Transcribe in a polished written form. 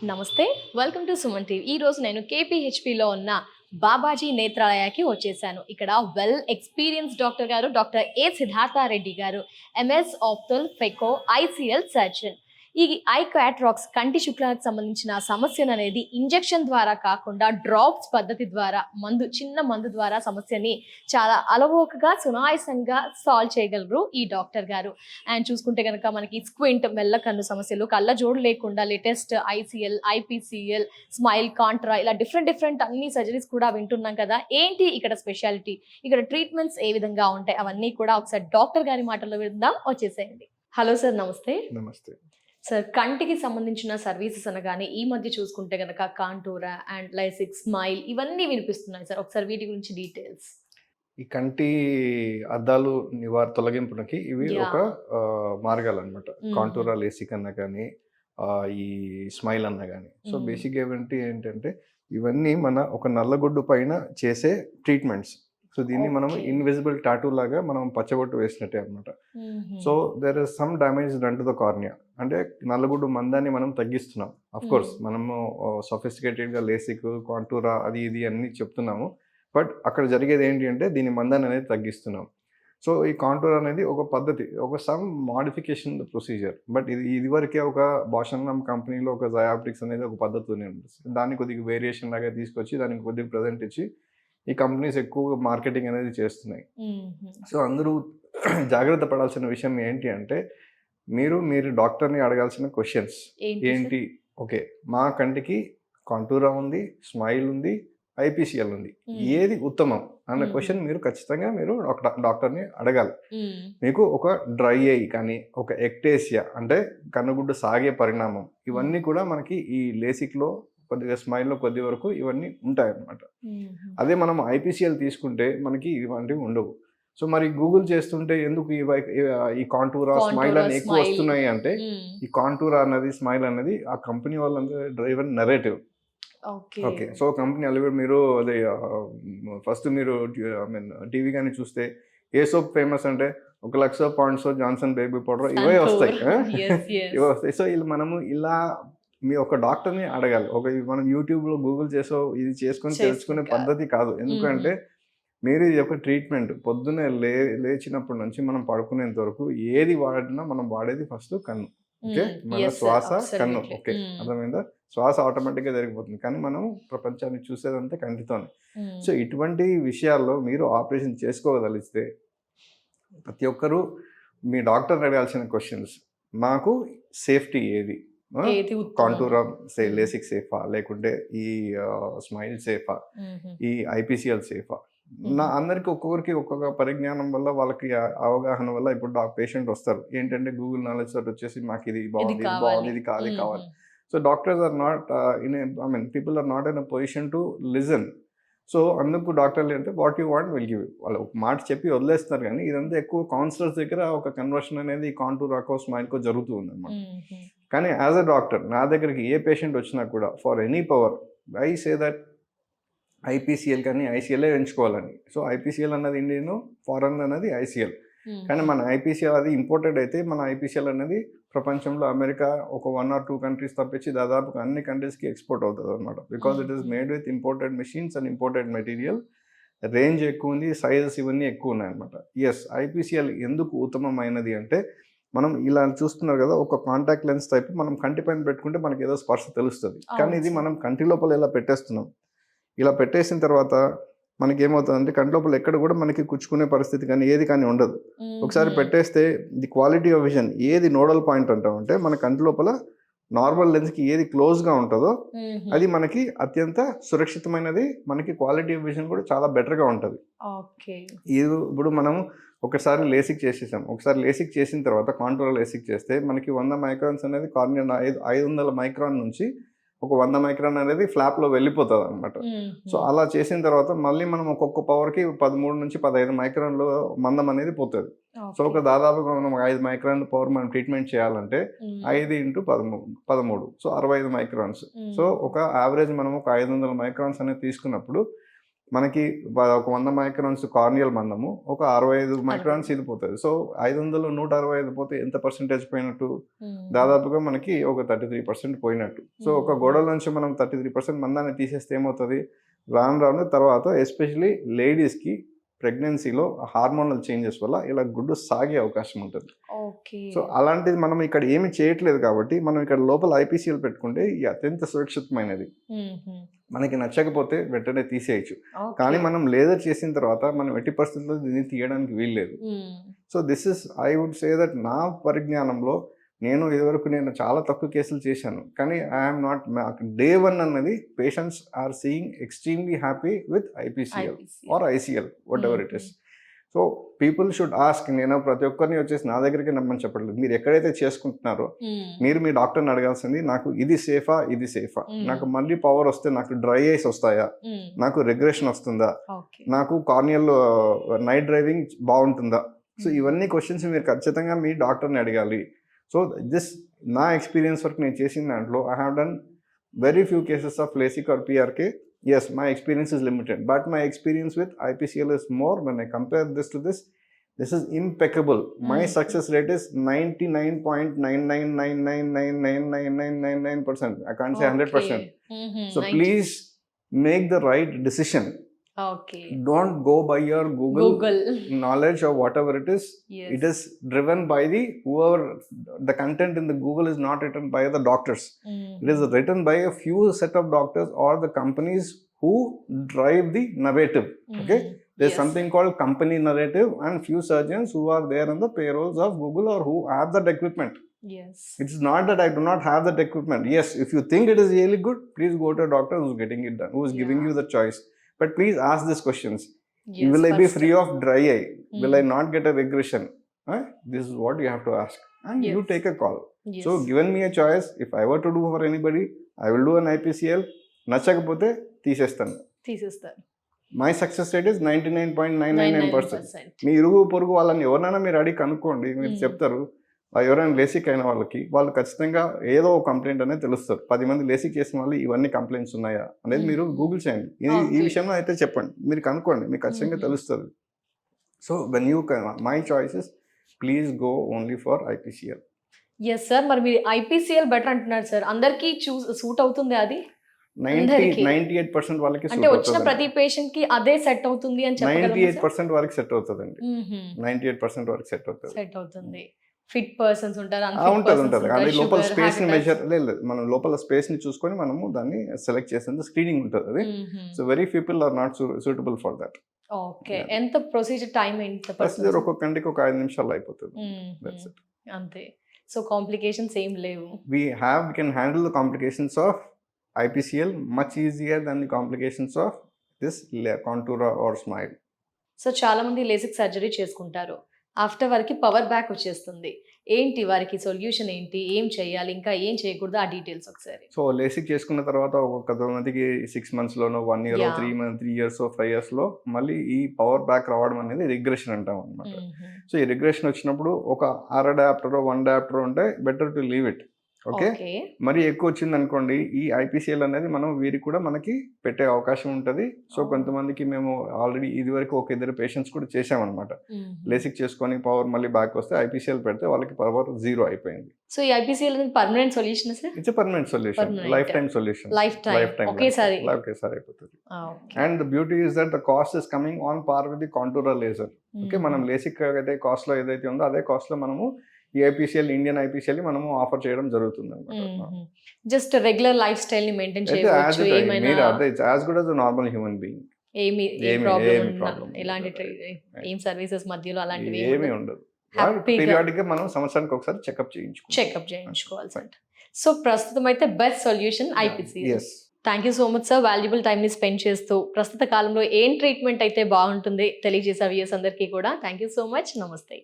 నమస్తే. Welcome to Suman TV. ఈరోజు నేను కేపీహెచ్‌పిలో ఉన్న బాబాజీ నేత్రాలయకి వచ్చేసాను. ఇక్కడ వెల్ ఎక్స్‌పీరియన్స్‌డ్ డాక్టర్ గారు డాక్టర్ ఏ. సిద్ధార్థారెడ్డి గారు. MS ophthal phaco ICL surgeon. ఈ ఐ క్వాట్రాక్స్ కంటి శుక్లానికి సంబంధించిన సమస్యననేది ఇంజెక్షన్ ద్వారా కాకుండా డ్రాప్స్ పద్ధతి ద్వారా చిన్న మందు ద్వారా సమస్యని చాలా అలవోకగా, సునాయాసంగా సాల్వ్ చేయగలరు ఈ డాక్టర్ గారు. అండ్ చూసుకుంటే గనక మనకి స్క్వింట్, మెల్ల కన్ను సమస్యలు, కళ్ళ జోడు లేకుండా latest ICL, IPCL, smile, Contra ఇలా డిఫరెంట్ అన్ని సర్జరీస్ కూడా వింటున్నాం కదా. ఏంటి ఇక్కడ స్పెషాలిటీ, ఇక్కడ ట్రీట్మెంట్స్ ఏ విధంగా ఉంటాయి, అవన్నీ కూడా ఒకసారి డాక్టర్ గారి మాటల్లో విందాం. వచ్చేసేయండి. హలో సార్, నమస్తే. నమస్తే సార్, కంటికి సంబంధించిన సర్వీసెస్ అనగానే ఈ మధ్య చూసుకుంటే గనక కాంటూరా అండ్ లైసిక్, స్మైల్ ఇవన్నీ వినిపిస్తున్నాయి సార్. ఒకసారి వీటి గురించి డీటెయిల్స్. ఈ కంటి అద్దాలు తొలగింపునకి ఇవి ఒక మార్గాలు అనమాట. కాంటూరా, లేసిక్ అన్నా కానీ ఈ స్మైల్ అన్నా కానీ. సో బేసిక్ ఏంటంటే ఇవన్నీ మన ఒక నల్లగుడ్డు పైన చేసే ట్రీట్మెంట్స్. సో దీన్ని మనం ఇన్విజిబుల్ టాటూ లాగా మనం పచ్చబొట్టు వేసినట్టే అనమాట. So there is some damage done to the cornea. అంటే నల్లగుడ్డు మందాన్ని మనం తగ్గిస్తున్నాం. అఫ్ కోర్స్ మనము సొఫిస్టికేటెడ్గా లేసిక్, కాంటూరా అది ఇది అన్ని చెప్తున్నాము. బట్ అక్కడ జరిగేది ఏంటి అంటే దీని మందాన్ని అనేది తగ్గిస్తున్నాం. సో ఈ కాంటూర్ అనేది ఒక పద్ధతి, ఒక సమ్ మాడిఫికేషన్ ప్రొసీజర్. బట్ ఇదివరకే ఒక బాషన్నం కంపెనీలో ఒక జయాప్టిక్స్ అనేది ఒక పద్ధతి ఉంటుంది. దాన్ని కొద్దిగా వేరియేషన్ లాగా తీసుకొచ్చి దానికి కొద్దిగా ప్రజెంట్ ఇచ్చి ఈ కంపెనీస్ ఎక్కువగా మార్కెటింగ్ అనేది చేస్తున్నాయి. సో అందరూ జాగ్రత్త పడాల్సిన విషయం ఏంటి అంటే మీరు డాక్టర్ని అడగాల్సిన క్వశ్చన్స్ ఏంటి. ఓకే, మా కంటికి కాంటూరా ఉంది, స్మైల్ ఉంది, ఐపీసీఎల్ ఉంది, ఏది ఉత్తమం అన్న క్వశ్చన్ మీరు ఖచ్చితంగా డాక్టర్ని అడగాలి. మీకు ఒక డ్రై ఐ కానీ, ఒక ఎక్టేసియా అంటే కన్నుగుడ్డు సాగే పరిణామం, ఇవన్నీ కూడా మనకి ఈ లేసిక్లో కొద్దిగా స్మైల్లో కొద్ది వరకు ఇవన్నీ ఉంటాయన్నమాట. అదే మనం ఐపీసీఎల్ తీసుకుంటే మనకి ఇవంటివి ఉండవు. సో మరి గూగుల్ చేస్తుంటే ఎందుకు ఈ కాంటూరా, స్మైల్ అని ఎక్కువ వస్తున్నాయి అంటే ఈ కాంటూరా అన్నది, స్మైల్ అన్నది ఆ కంపెనీ వాళ్ళందరూ driver narrative. Okay, so company అల్లి మీరు అదే ఫస్ట్ మీరు టీవీ కానీ చూస్తే ఏ సోప్ ఫేమస్ అంటే 1,00,000 పాండ్స్ జాన్సన్ బేబీ పౌడర్ ఇవే వస్తాయి. సో మనము ఇలా మీ ఒక డాక్టర్ని అడగాలి. మనం యూట్యూబ్లో గూగుల్ ఇది చేసుకొని తెలుసుకునే పద్ధతి కాదు. ఎందుకంటే మీరు ఇది ఒక ట్రీట్మెంట్. పొద్దున్నే లేచినప్పటి నుంచి మనం పడుకునేంత వరకు ఏది వాడినా మనం వాడేది ఫస్ట్ కన్ను. ఓకే, మన శ్వాస కన్ను. ఓకే, అర్థమైందా? శ్వాస ఆటోమేటిక్గా జరిగిపోతుంది, కానీ మనం ప్రపంచాన్ని చూసేదంతా కంటితోనే. సో ఇటువంటి విషయాల్లో మీరు ఆపరేషన్ చేసుకోగలిగితే ప్రతి ఒక్కరూ మీ డాక్టర్ని అడగాల్సిన క్వశ్చన్స్, మాకు సేఫ్టీ ఏది, కాంటూరా లేసిక్ సేఫా, లేకుంటే ఈ స్మైల్ సేఫా, ఈ ఐపీసీఎల్ సేఫా. అందరికి ఒక్కొక్కరికి ఒక్కొక్క పరిజ్ఞానం వల్ల, వాళ్ళకి అవగాహన వల్ల ఇప్పుడు పేషెంట్ వస్తారు ఏంటంటే గూగుల్ నాలెడ్జ్ తోటి వచ్చేసి మాకు ఇది బాగుంది, ఇది బాగుంది, ఇది కావాలి. So doctors are not people are not in a position to listen. So అందుకు డాక్టర్లు అంటే what you want will give, వాళ్ళు ఒక మాట చెప్పి వదిలేస్తున్నారు. కానీ ఇదంతా ఎక్కువ కౌన్సిలర్స్ దగ్గర ఒక కన్వర్షన్ అనేది కాంటూరాకో, స్మైల్కో జరుగుతూ ఉంది అనమాట. కానీ యాజ్ అ డాక్టర్ నా దగ్గరికి ఏ పేషెంట్ వచ్చినా కూడా for any power I say that IPCL కానీ ఐసీఎల్ఏ ఎంచుకోవాలని. సో ఐపీసీఎల్ అన్నది ఇండియన్, ఫారెన్ అన్నది ఐసీఎల్. కానీ మన ఐపీసీఎల్ అది ఇంపోర్టెడ్ అయితే మన ఐపీసీఎల్ అనేది ప్రపంచంలో అమెరికా ఒక 1 or 2 కంట్రీస్ తప్పించి దాదాపుగా అన్ని కంట్రీస్కి ఎక్స్పోర్ట్ అవుతుంది అనమాట. Because it is made with imported machines and imported material. Range ఎక్కువ ఉంది, సైజెస్ ఇవన్నీ ఎక్కువ ఉన్నాయన్నమాట. ఎస్, ఐపీసీఎల్ ఎందుకు ఉత్తమమైనది అంటే మనం ఇలా చూస్తున్నారు కదా, ఒక కాంటాక్ట్ లెన్స్ టైప్ మనం కంటి పైన పెట్టుకుంటే మనకి ఏదో స్పర్శ తెలుస్తుంది. కానీ ఇది మనం కంటి లోపల ఇలా పెట్టేస్తున్నాం. ఇలా పెట్టేసిన తర్వాత మనకి ఏమవుతుందంటే కంటి లోపల ఎక్కడ కూడా మనకి కుచ్చుకునే పరిస్థితి కానీ ఏది కానీ ఉండదు. ఒకసారి పెట్టేస్తే ది క్వాలిటీ ఆఫ్ విజన్, ఏది నోడల్ పాయింట్ అంటామంటే మన కంటి లోపల నార్మల్ లెన్స్కి ఏది క్లోజ్గా ఉంటుందో అది మనకి అత్యంత సురక్షితమైనది. మనకి క్వాలిటీ ఆఫ్ విజన్ కూడా చాలా బెటర్గా ఉంటుంది. ఇప్పుడు మనం ఒకసారి లేసిక్ చేసేసాం. ఒకసారి లేసిక్ చేసిన తర్వాత కాంటూరా లేసిక్ చేస్తే మనకి 100 మైక్రాన్స్ అనేది కార్నియా 500 మైక్రాన్ నుంచి ఒక 100 మైక్రాన్ అనేది ఫ్లాప్లో వెళ్ళిపోతుంది అనమాట. సో అలా చేసిన తర్వాత మళ్ళీ మనం ఒక్కొక్క పవర్కి 13 నుంచి 15 మైక్రాన్లు మందం అనేది పోతుంది. సో ఒక దాదాపుగా మనం 5 మైక్రాన్ పవర్ మనం ట్రీట్మెంట్ చేయాలంటే 5 × 13, సో 65 మైక్రాన్స్. సో ఒక యావరేజ్ మనం ఒక 500 మైక్రాన్స్ అనేది తీసుకున్నప్పుడు మనకి ఒక 100 మైక్రాన్స్ కార్నియల్ మందము, ఒక 65 మైక్రాన్స్ ఇది పోతుంది. సో 500 165 పోతే ఎంత పర్సెంటేజ్ పోయినట్టు? దాదాపుగా మనకి ఒక 33% పోయినట్టు. సో ఒక గోడల నుంచి మనం 33% మందాన్ని తీసేస్తే ఏమవుతుంది? రాను రాను తర్వాత ఎస్పెషలీ లేడీస్కి ప్రెగ్నెన్సీలో హార్మోనల్ చేంజెస్ వల్ల ఇలా గుడ్డు సాగే అవకాశం ఉంటుంది. సో అలాంటిది మనం ఇక్కడ ఏమి చేయట్లేదు కాబట్టి మనం ఇక్కడ లోపల ఐపీసీఎల్ పెట్టుకుంటే ఈ అత్యంత సురక్షితమైనది. మనకి నచ్చకపోతే వెంటనే తీసేయచ్చు. కానీ మనం లేజర్ చేసిన తర్వాత మనం ఎట్టి పరిస్థితుల్లో దీన్ని తీయడానికి వీల్లేదు. So this is I would say that నా పరిజ్ఞానంలో నేను ఇదివరకు చాలా తక్కువ కేసులు చేశాను. కానీ ఐఎమ్ నాట్ డే 1 అన్నది patients are seeing extremely happy with IPCL or ICL whatever it is. So people should ask. నేను ప్రతి ఒక్కరిని వచ్చేసి నా దగ్గరికి నమ్మని చెప్పట్లేదు. మీరు ఎక్కడైతే చేసుకుంటున్నారో మీరు మీ డాక్టర్ని అడగాల్సింది, నాకు ఇది సేఫా, ఇది సేఫా, నాకు మళ్ళీ పవర్ వస్తే నాకు డ్రై ఐస్ వస్తాయా, నాకు రిగ్రెషన్ వస్తుందా, నాకు కార్నియల్ నైట్ డ్రైవింగ్ బాగుంటుందా. సో ఇవన్నీ క్వశ్చన్స్ మీరు ఖచ్చితంగా మీ డాక్టర్ని అడగాలి. సో దిస్ నా ఎక్స్పీరియన్స్ వరకు నేను చేసిన దాంట్లో I have done very few cases of LASIK or PRK. Yes, my experience is limited, but my experience with IPCL is more. When I compare this to this is impeccable. My success rate is 99.9999999999%. I can't say 100%. So please make the right decision. Don't go by your Google knowledge or whatever it is. It is driven by the content in the Google is not written by the doctors. It is written by a few set of doctors or the companies who drive the narrative. Okay, there's something called company narrative and few surgeons who are there on the payrolls of Google or who have that equipment. It's not that I do not have that equipment. Yes, if you think it is really good, please go to a doctor who's getting it done, who is giving you the choice. But please ask these questions. Will I be free of dry eye? Will I not get a regression? This is what you have to ask. And you take a call. So given me a choice, if I were to do for anybody, I will do an IPCL. నచ్చకపోతే తీసేస్తాను. My success rate is 99.999%. మీ ఇరుగు పొరుగు వాళ్ళని ఎవరినైనా మీరు అడిగి కనుక్కోండి, మీరు చెప్తారు. ఎవరైనా LASIK అయిన వాళ్ళు ఖచ్చితంగా ఏదో ఒక కంప్లైంట్ అనేది తెలుస్తారు. 10 మంది LASIK చేసిన వాళ్ళు ఇవన్నీ కంప్లైంట్స్ ఉన్నాయా అనేది మీరు గూగుల్ చేయండి. ఈ విషయంలో అయితే చెప్పండి, మీరు కనుక్కోండి, మీకు ఖచ్చితంగా తెలుస్తుంది. So when you my choices please go only for IPCL. Yes sir, మరి మీరు ఐపీసీఎల్ బెటర్ అంటున్నారు సార్. అందరికీ సూట్ అవుతుంది అది? 98% వాళ్ళకి అంటే వచ్చిన ప్రతి పేషెంట్ కి అదే సెట్ అవుతుంది అని చెప్పగలరా? 98% వరకు సెట్ అవుతుందండి. 98% వరకు సెట్ అవుతుంది. ఫిట్ పర్సన్స్ ఉంటారు, ఉంటుంది. కానీ లోపల స్పేస్ ని మెజర్ లేదు, మనం లోపల స్పేస్ ని చూసుకొని మనము దాన్ని సెలెక్ట్ చేసేందుకు స్క్రీనింగ్ ఉంటుంది అది. So very people are not suitable for that. Okay, ఎంత ప్రొసీజర్ టైం ఎంత? ప్రొసీజర్ ఒక్కొక్కరికి ఒక 5 నిమిషాలు అయిపోతుంది. దట్స్ ఇట్, అంతే. సో కాంప్లికేషన్స్ ఏం లేవు. we can handle the complications of IPCL much easier than the complications of this contour or smile. So చాలా మంది LASIK సర్జరీ చేసుకుంటారు, ఆఫ్టర్ వారికి పవర్ బ్యాక్ వచ్చేస్తుంది. ఏంటి వారికి సొల్యూషన్ ఏంటి, ఏం చేయాలి, ఇంకా ఏం చేయకూడదు, ఆ డీటెయిల్స్ ఒకసారి. సో LASIK చేసుకున్న తర్వాత కొంతమందికి 6 months లోనో 1 year 3 years 5 years లో మళ్ళీ ఈ పవర్ బ్యాక్ రావడం అనేది రిగ్రెషన్ అంటాం అనమాట. సో ఈ రిగ్రెషన్ వచ్చినప్పుడు ఒక అడాప్టర్ 1 అడాప్టర్ ఉంటే better to leave it. Okay, మరి ఎక్కువ వచ్చింది అనుకోండి, ఈ IPCL అనేది మనం వీరికి కూడా మనకి పెట్టే అవకాశం ఉంటుంది. సో కొంతమందికి మేము ఆల్రెడీ ఇది వరకు ఒక 2 పేషెంట్స్ కూడా చేసామన్నమాట. LASIK చేసుకొని పవర్ మళ్ళీ బ్యాక్ వస్తే IPCL పెడితే వాళ్ళకి పవర్ 0 అయిపోయింది. సో ఈ IPCL అనేది permanent solution sir? It's permanent solution, life time solution. Life time ఒకేసారి అయిపోతుంది. And the beauty is that the cost is coming on par with the contoura laser. Okay, మనం LASIK అయితే cost లో ఏదైతే ఉందో అదే కాస్ట్ లో మనము ఈ IPCL, ఇండియన్ IPCL మనము ఆఫర్ చేయడం జరుగుతుంది అన్నమాట. జస్ట్ రెగ్యులర్ లైఫ్ స్టైల్ ని మెయింటైన్ చేయవచ్చు, ఏమైనా as good as a normal human being. ఏమి ప్రాబ్లం, ఎలాంటి ఏం సర్వీసెస్ మధ్యలో అలాంటివి ఏమీ ఉండదు. పీరియాడిక్ గా మనం సంవత్సరానికి ఒకసారి చెకప్ చేయించుకోవాలి సార్. సో ప్రస్తుతం అయితే best solution IPCL. Thank you so much sir, valuable time ని స్పెండ్ చేస్తూ ప్రస్తుత కాలంలో ఏం ట్రీట్మెంట్ అయితే బాగుంటుంది తెలియజేసే వ్యూయర్స్ అందరికీ కూడా థ్యాంక్ యూ సో మచ్. నమస్తే.